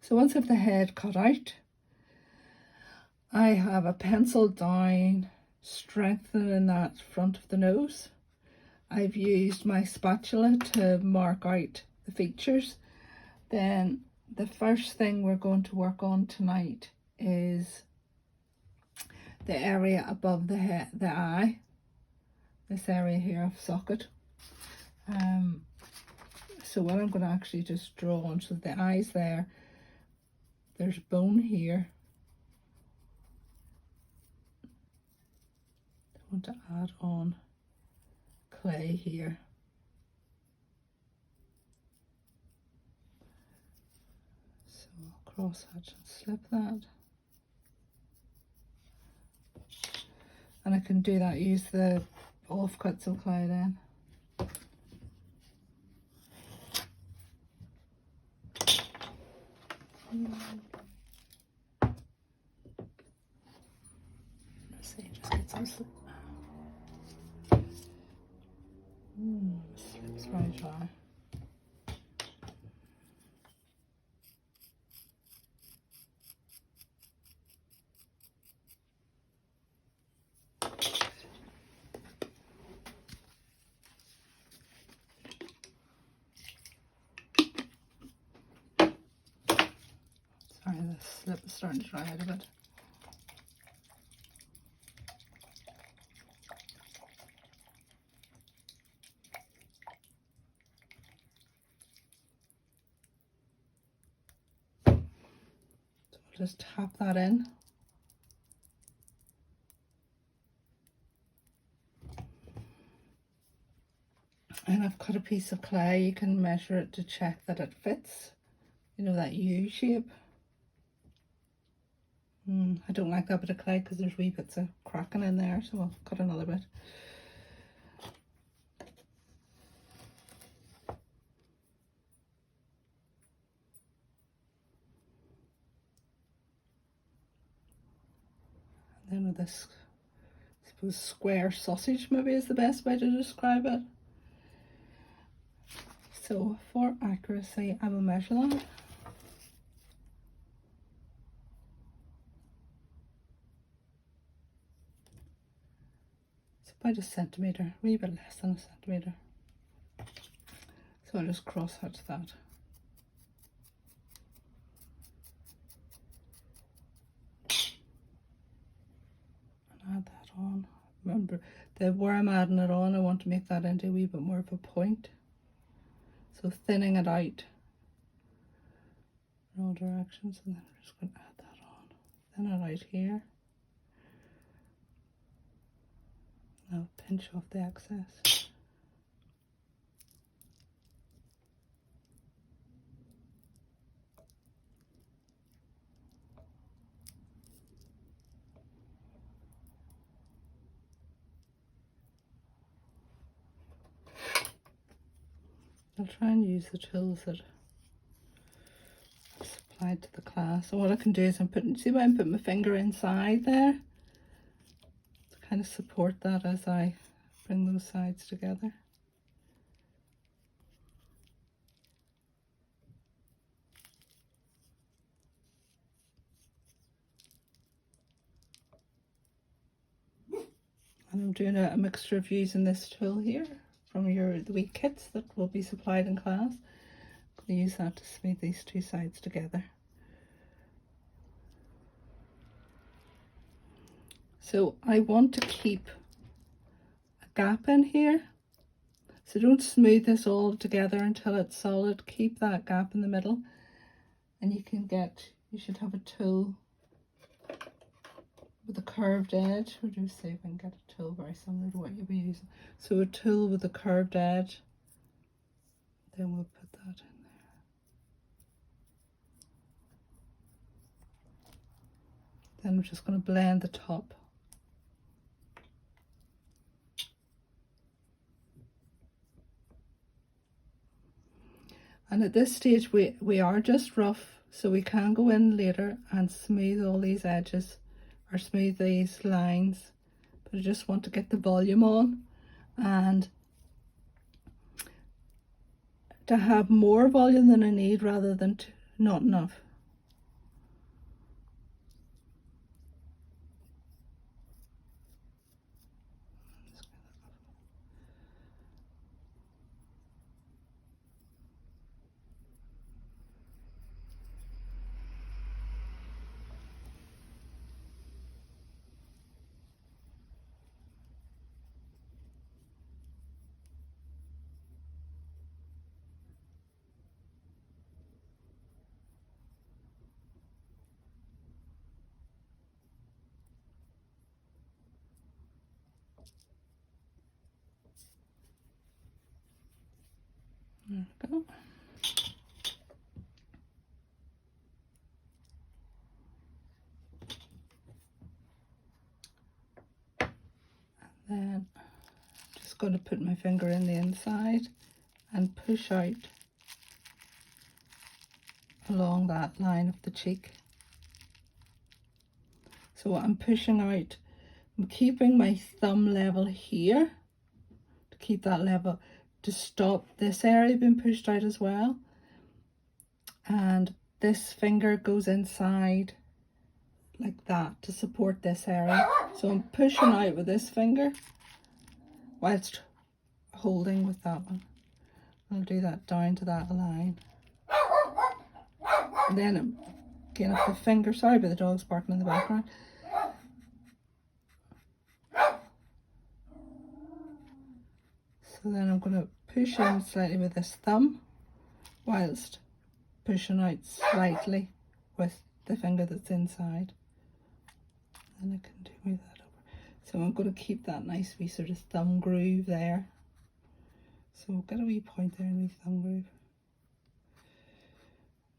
So once I have the head cut out, I have a pencil down, strengthening that front of the nose. I've used my spatula to mark out the features. Then the first thing we're going to work on tonight is the area above the head, the eye, this area here of socket. So what I'm going to actually just draw on, so the eyes there, there's bone here. I want to add on clay here. So I'll cross hatch and slip that. And I can do that, use the offcuts of clay then. Let's see, just get some slip. Slips right dry. Sorry, the slip is starting to dry out a bit. Just tap that in. And I've cut a piece of clay. You can measure it to check that it fits. You know, that U shape. I don't like that bit of clay because there's wee bits of cracking in there, so I'll cut another bit. And then with this, I suppose, square sausage maybe is the best way to describe it. So for accuracy, I will measure that. It's about a centimetre, a wee bit less than a centimetre. So I'll just cross hatch that. And add that on. Remember, where I'm adding it on, I want to make that into a wee bit more of a point. So thinning it out in all directions, and then I'm just going to add that on. Thin it out here. Now pinch off the excess. I'll try and use the tools that I've supplied to the class. So what I can do is see where I'm putting my finger inside there to kind of support that as I bring those sides together. And I'm doing a mixture of using this tool here from the wee kits that will be supplied in class. I'm going to use that to smooth these two sides together. So I want to keep a gap in here. So don't smooth this all together until it's solid. Keep that gap in the middle. And you should have a tool with a curved edge. We'll just see if I can get a tool very similar to what you'll be using. So a tool with a curved edge. Then we'll put that in there. Then we're just going to blend the top. And at this stage we are just rough, so we can go in later and smooth all these edges or smooth these lines, but I just want to get the volume on and to have more volume than I need rather than not enough. There we go. Then I'm just going to put my finger in the inside and push out along that line of the cheek. So I'm pushing out, I'm keeping my thumb level here to keep that level, to stop this area being pushed out as well. And this finger goes inside like that to support this area. So I'm pushing out with this finger whilst holding with that one. I'll do that down to that line. And then I'm getting up the finger, sorry about the dogs barking in the background. So then I'm going to push in slightly with this thumb whilst pushing out slightly with the finger that's inside. And I can do move that over. So I'm going to keep that nice wee sort of thumb groove there. So we'll get a wee point there in the thumb groove.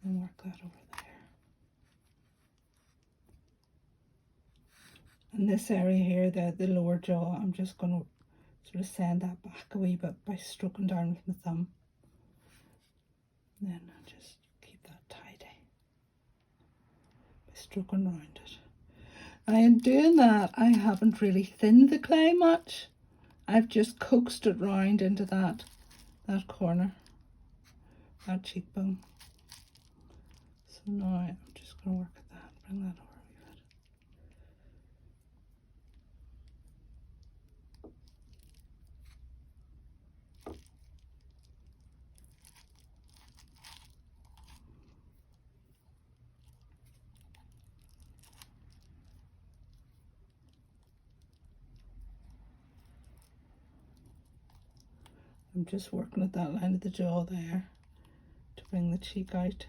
And work that over there. And this area here, the lower jaw, I'm just going to sort of send that back a wee bit by stroking down with my thumb. And then I'll just keep that tidy by stroking around it. Now in doing that, I haven't really thinned the clay much. I've just coaxed it round into that corner, that cheekbone. So now I'm just going to work at that, bring that over. I'm just working at that line of the jaw there to bring the cheek out.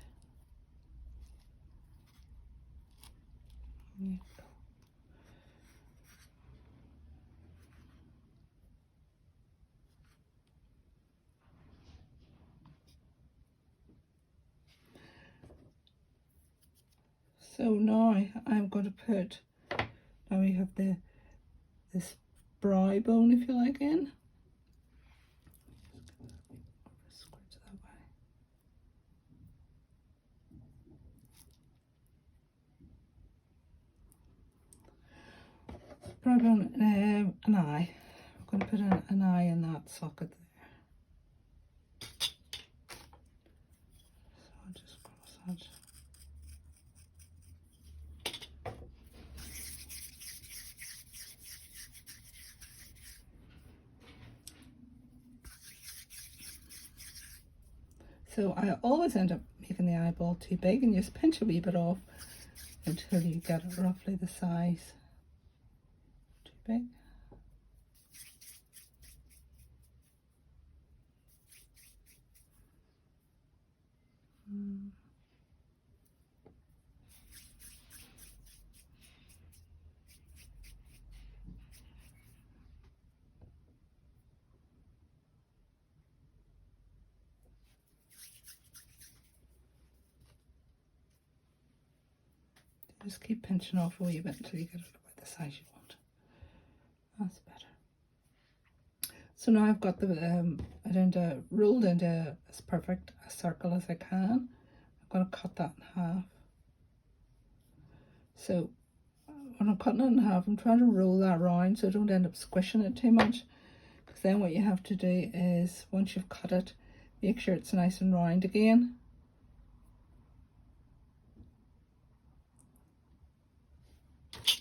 There you go. So now I'm going to put, now we have this brow bone, if you like, in. Brow bone, an eye. I'm going to put an eye in that socket there. So I'll just cross that. So I always end up making the eyeball too big and just pinch a wee bit off until you get it roughly the size. Too big. Just keep pinching off a wee bit until you get it about the size you want. That's better. So now I've got it rolled into as perfect a circle as I can. I'm going to cut that in half. So when I'm cutting it in half, I'm trying to roll that round so I don't end up squishing it too much. Because then what you have to do is, once you've cut it, make sure it's nice and round again.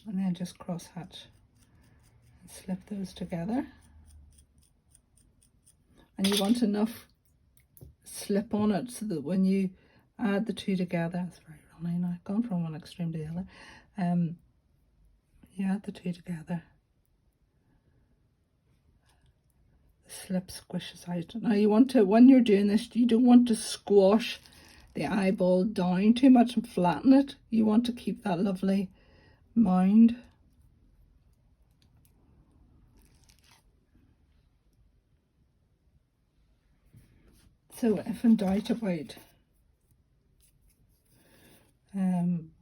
And then just cross hatch and slip those together. And you want enough slip on it so that when you add the two together, it's very runny now, I've gone from one extreme to the other. You add the two together, the slip squishes out. Now you want to, when you're doing this, you don't want to squash the eyeball down too much and flatten it. You want to keep that lovely mound. So if in doubt about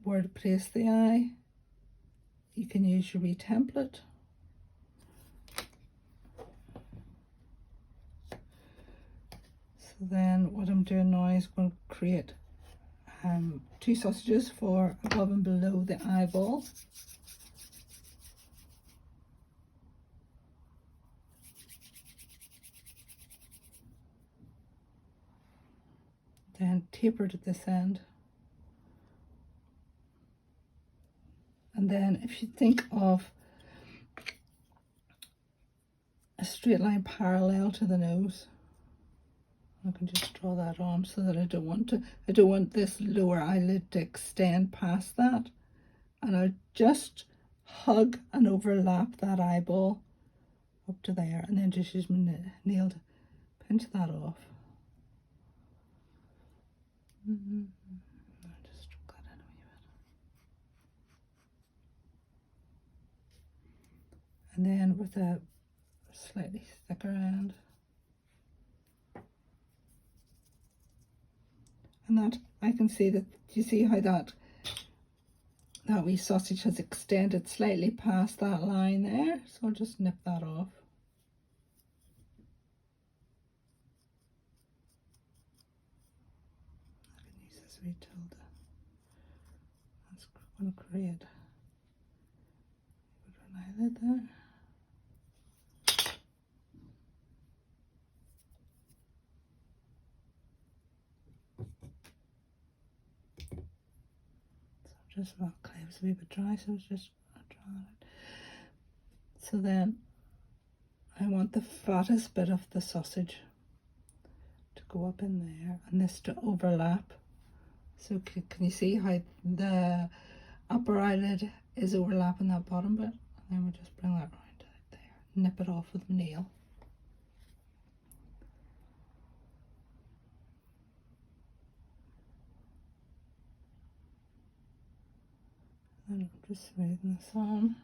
where to place the eye, you can use your wee template. So then what I'm doing now is going to create 2 sausages for above and below the eyeball. Then tapered at this end. And then if you think of a straight line parallel to the nose, I can just draw that on so that I don't want this lower eyelid to extend past that. And I'll just hug and overlap that eyeball up to there, and then just use my nail to pinch that off. I'll just stroke that in a wee bit. And then with a slightly thicker end. And that, I can see that, you see how that wee sausage has extended slightly past that line there, so I'll just nip that off. I can use this wee tilde. That's going to create an eyelid there. Just about clay was a wee bit dry, so it's just drawing it. So then I want the fattest bit of the sausage to go up in there, and this to overlap. So can you see how the upper eyelid is overlapping that bottom bit? And then we'll just bring that right there, nip it off with the nail. And I'm just smoothing this on.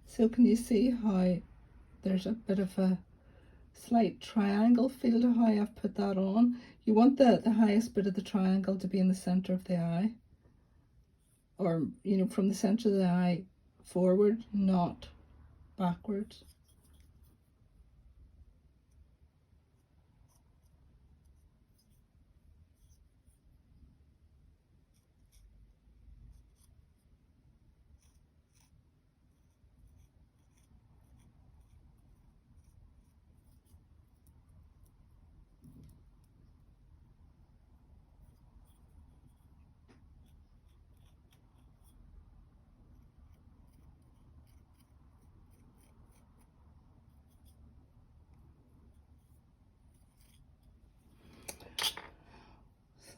So can you see how there's a bit of a slight triangle feel to how I've put that on? You want the highest bit of the triangle to be in the center of the eye, or from the center of the eye forward, not backwards.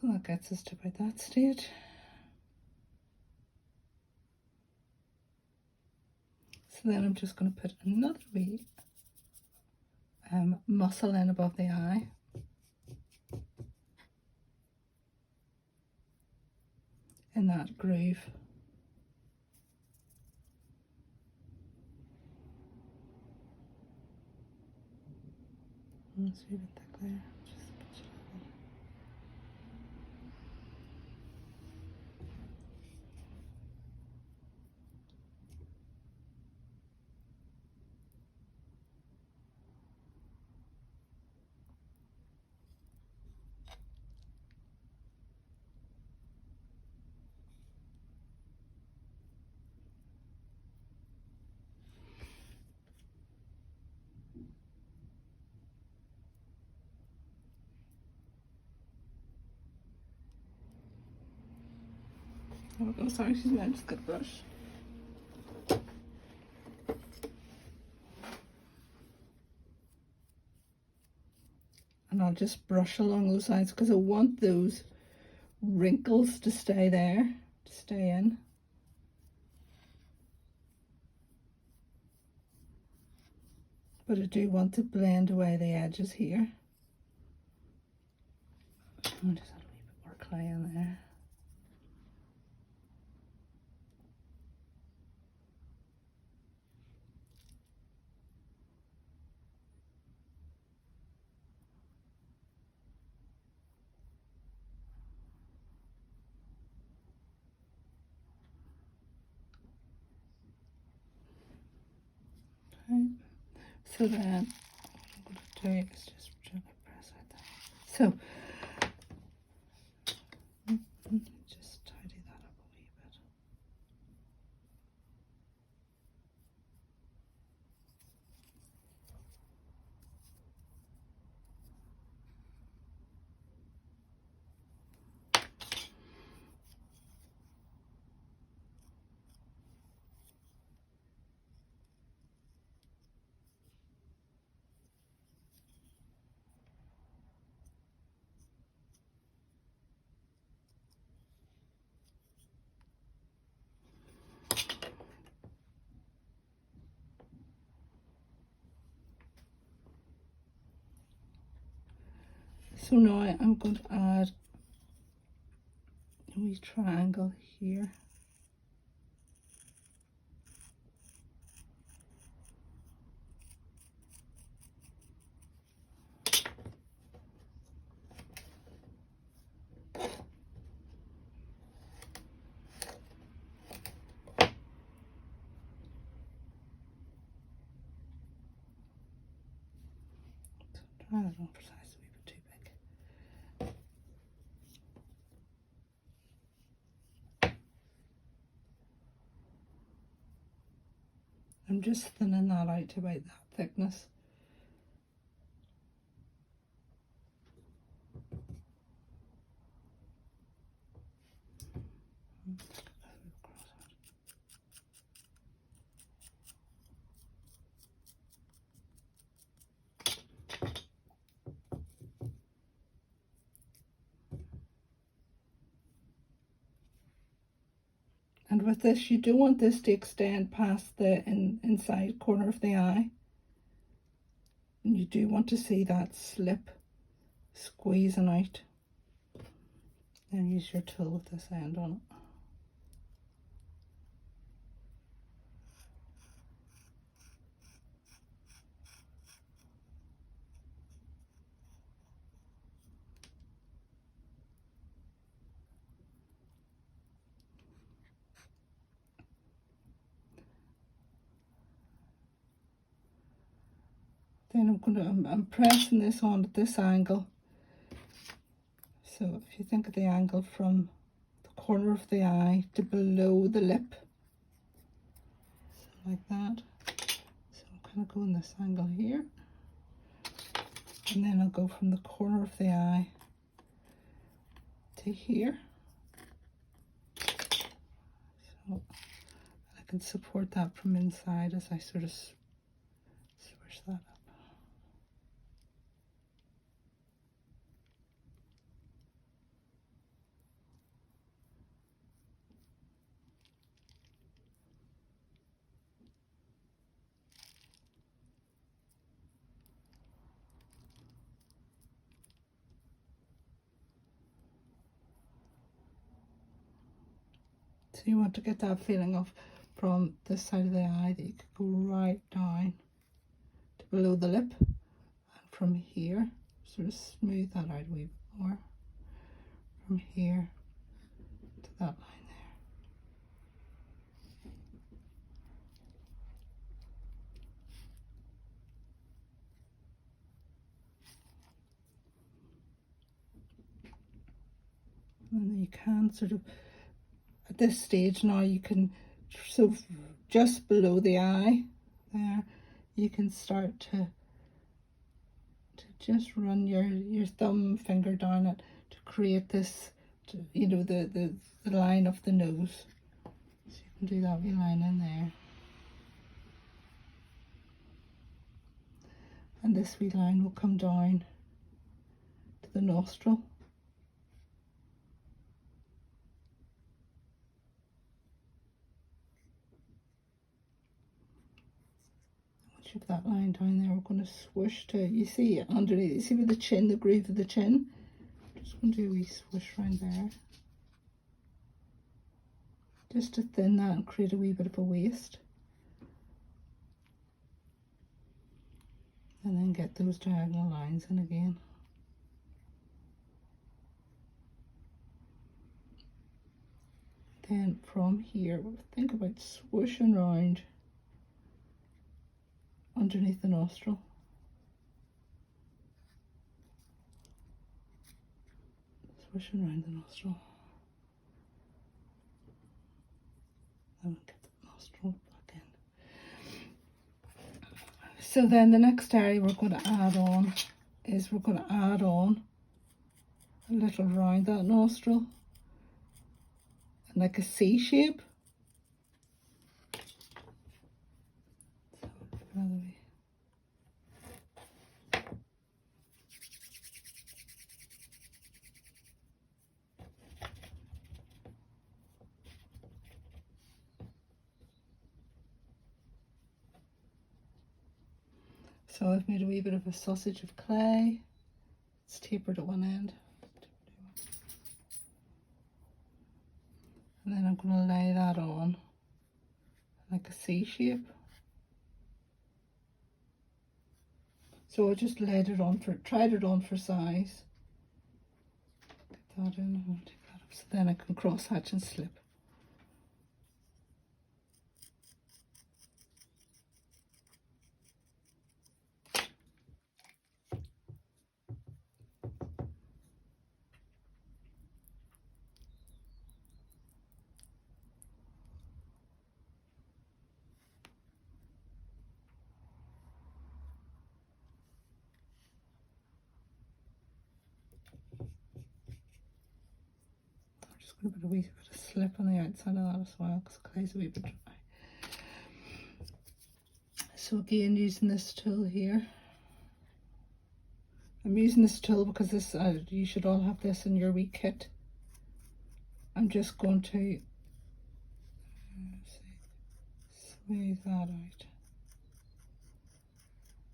So that gets us to about that stage. So then I'm just going to put another wee muscle in above the eye. In that groove. It's a bit thick there. Just pinch it out. Oh, sorry, she's meant to get a brush. And I'll just brush along those sides because I want those wrinkles to stay there, to stay in. But I do want to blend away the edges here. I'll just add a wee bit more clay in there. Okay. So then what I'm going to do is just gently press like that. So just tidy that up a wee bit. So now I'm going to add a wee triangle here. Try that on for size a wee bit too big. I'm just thinning that out to about that thickness. And with this, you don't want this to extend past the inside corner of the eye. And you do want to see that slip squeezing out. Then use your tool with this end on it. Then I'm pressing this on at this angle. So if you think of the angle from the corner of the eye to below the lip, so like that. So I'm kind of going this angle here. And then I'll go from the corner of the eye to here. So I can support that from inside as I sort of swish that up. So you want to get that feeling of from this side of the eye that you could go right down to below the lip, and from here sort of smooth that out a wee bit more, from here to that line there. And then you can sort of, at this stage now, you can, so just below the eye there, you can start to just run your thumb finger down it to create this, you know, the line of the nose. So you can do that wee line in there. And this wee line will come down to the nostril. Shove that line down there. We're going to swoosh to, you see underneath, you see with the chin, the groove of the chin. Just going to do a wee swoosh around there. Just to thin that and create a wee bit of a waist. And then get those diagonal lines in again. Then from here, we'll think about swooshing round underneath the nostril. Swooshing around the nostril. And get the nostril back in. So then the next area we're going to add on is we're going to add on a little round that nostril, like a C shape. So I've made a wee bit of a sausage of clay. It's tapered at one end. And then I'm going to lay that on like a C shape. So I just laid it on tried it on for size. Get that in, I'll take that up so then I can cross hatch and slip. I'm just going to put a wee bit of slip on the outside of that as well because the clay's a wee bit dry. So again, using this tool here. I'm using this tool because this you should all have this in your wee kit. I'm just going to smooth that out.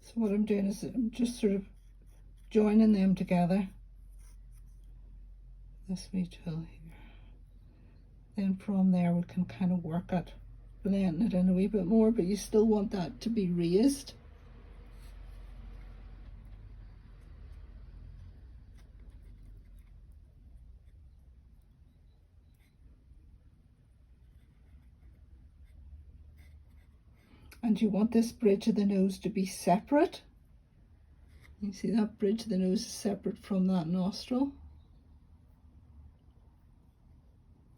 So what I'm doing is I'm just sort of joining them together. This wee tool here. Then from there we can kind of work at blending it in a wee bit more, but you still want that to be raised. And you want this bridge of the nose to be separate. You see that bridge of the nose is separate from that nostril.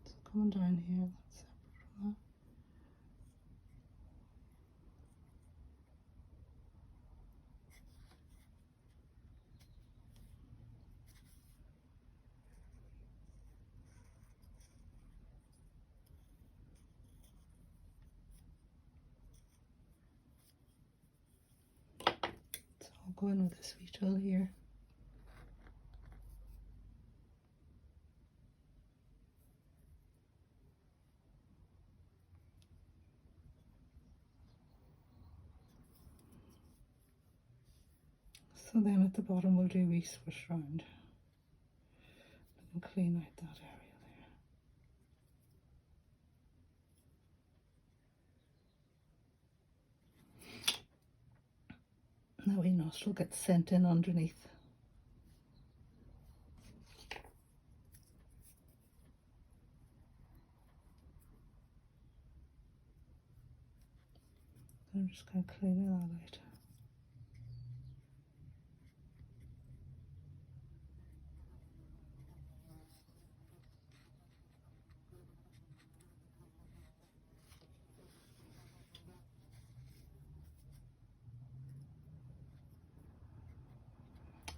So coming down here, that's separate from that. Go in with this wee tool here. So then at the bottom we'll do a wee swish round and clean out that area there. That wee nostril gets sent in underneath. I'm just going to clean that out.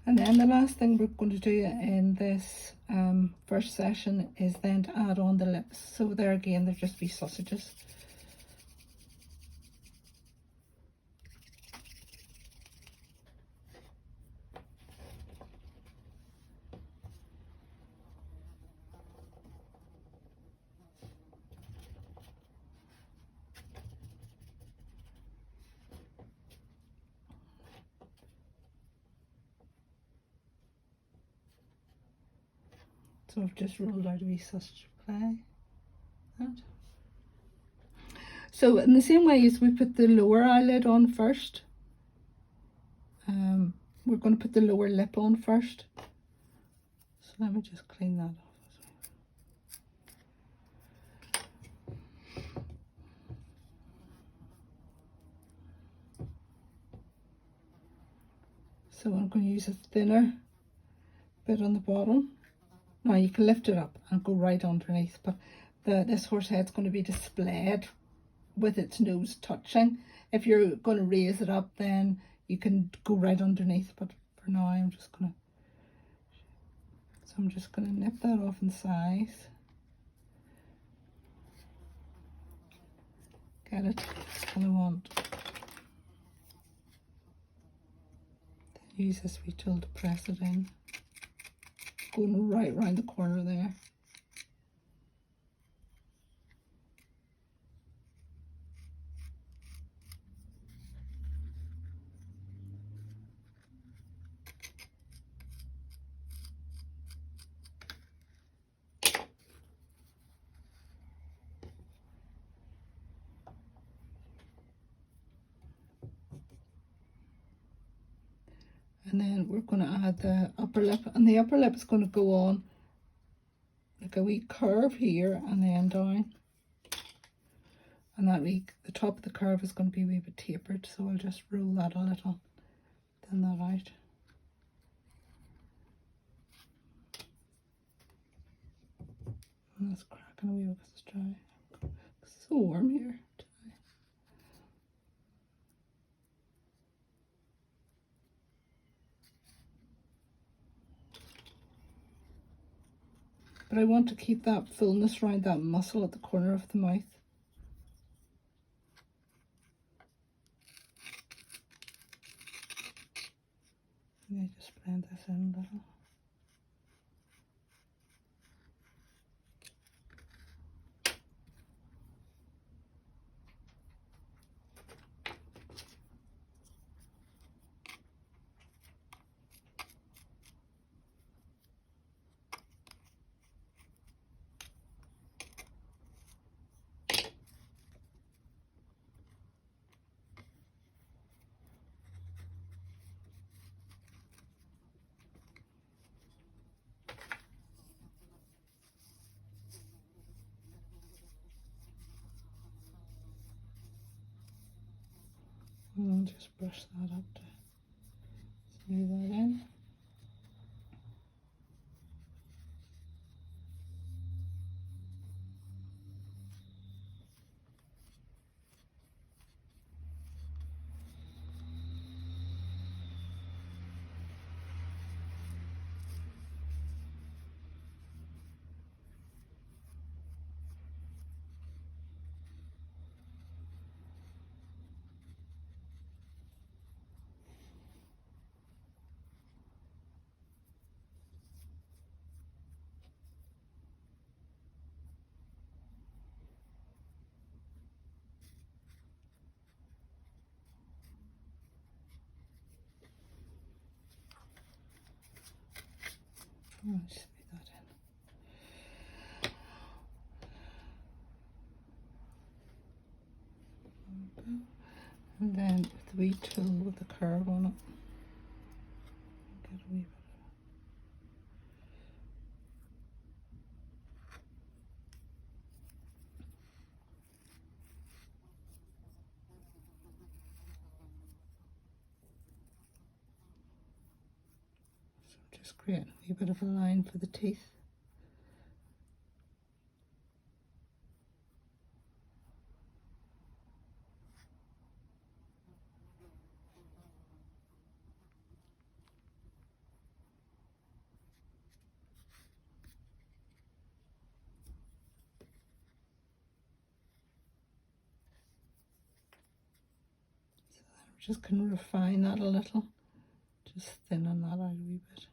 And then the last thing we're going to do in this first session is then to add on the lips. So there again, they'll just be sausages. So I've just rolled out a wee sausage ply. That. So in the same way as we put the lower eyelid on first, we're going to put the lower lip on first. So let me just clean that off. So I'm going to use a thinner bit on the bottom. Now you can lift it up and go right underneath, but this horse head's going to be displayed with its nose touching. If you're going to raise it up, then you can go right underneath, but for now I'm just going to nip that off in size. Get it? And I want to use this wee tool to press it in. Going right round the corner there. And then we're going to add the upper lip, and the upper lip is going to go on like a wee curve here and then down. And the top of the curve is going to be a wee bit tapered, so I'll just roll that a little, thin that out. And it's cracking away because it's dry. It's so warm here today. But I want to keep that fullness around that muscle at the corner of the mouth. Let me just blend this in a little. And I'll just brush that up to smooth that in. I'll just smooth that in. And then with the wee tool with the curve on it, get a wee bit. So just create a wee bit of a line for the teeth. Just can refine that a little, just thinning that out a wee bit.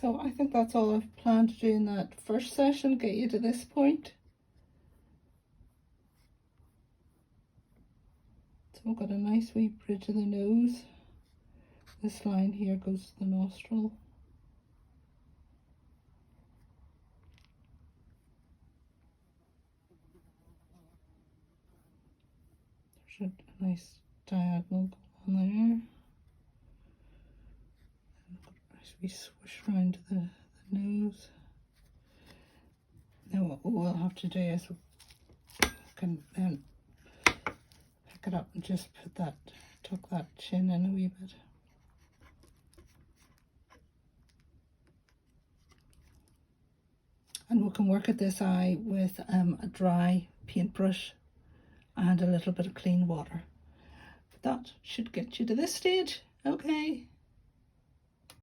So I think that's all I've planned to do in that first session, get you to this point. So we've got a nice wee bridge of the nose. This line here goes to the nostril. There's a nice diagonal on there. Nice wee swish round the nose. Now what we'll have to do is we can then pick it up and just put that, tuck that chin in a wee bit. And we can work at this eye with a dry paintbrush and a little bit of clean water. But that should get you to this stage. Okay.